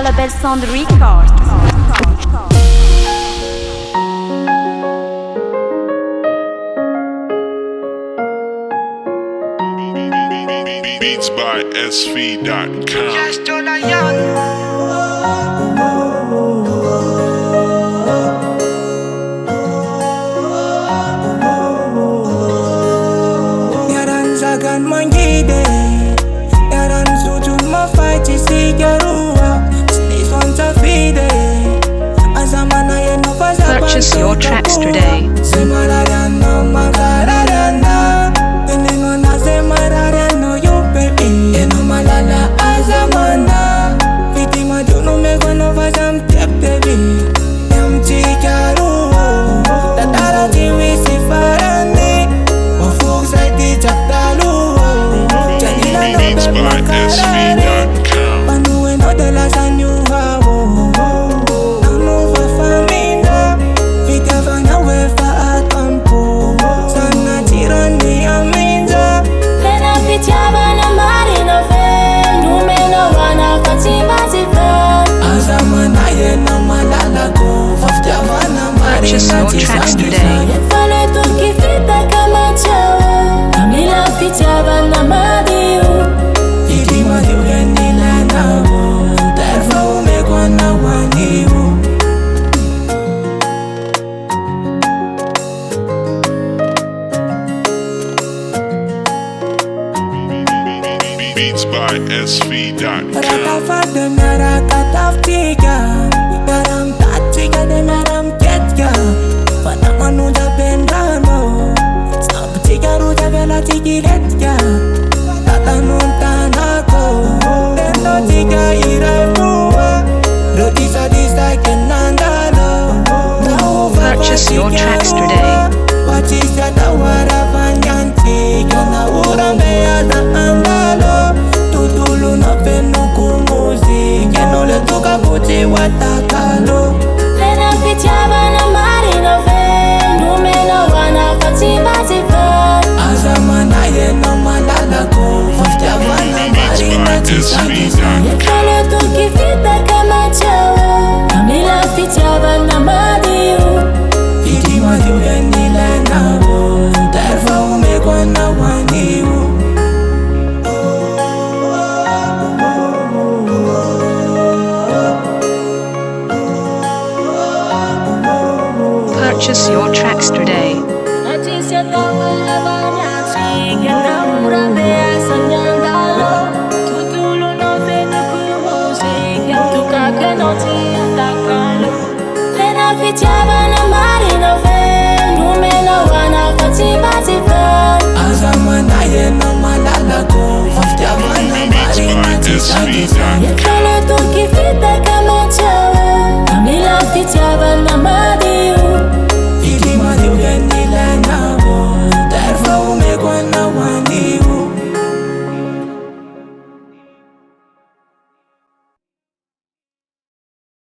Label Sound Records. Beats by SV.com. Yaran zagan mangide, yaran sujud mafight isigarua, stays on the fide. Azamana yeno faza. Purchase your tracks today. Semarariano magarariana, eningona semarariano you baby. Eno malala azamana, Fitia Madio no me gonna faza mtep baby. Mtigaru, tatara tiwi sifarani, wafuk zaidi chakdalu. Janila no Beats beb by makarare, SV.com. panue no de la sanyuhao. Anu fa famina, Fitiavana we fa akampo. Sana tirani aminza. Tena Fitiavana marina fe, numeno wana fatima ziva. Azamana yena malala go, Fitiavana Purchase marina your tracks today. Yefale tunki fita kama chawa, Amila Fitiavana Madio. Fitia Madio yenila nabo, terfa umekwa na wanibu. Beats by SV.com. Ratafa de mera kataftiga, meram tatiga de meram ketga. Fata manuja bendano, sabtiga ruja vela tigiretga. Tata nuntanako, bendo tiga Hira mua, roti sadista kenandalo. Purchase your tracks today. Wachisa tawara vanyanti, kana urambe ada andalo. Tutulu na penu kumuzi, keno le tuka kuti watakalo. Tena Fitiavana marina fe, numeno wana fatima ziva. Azamana yena malala go, Fitiavana marina tisagisa. Yefale tunki fita kama chawa, Amila Fitiavana Madio. Fitia Madio yenile nabo, terfa umekwa na wanibu. Purchase your tracks today. Noticia tawala banyasi, kena urambe asanyangalo. Tutulu no fenu kumusi, kentuka kenoti atakalo. Tena Fitiavana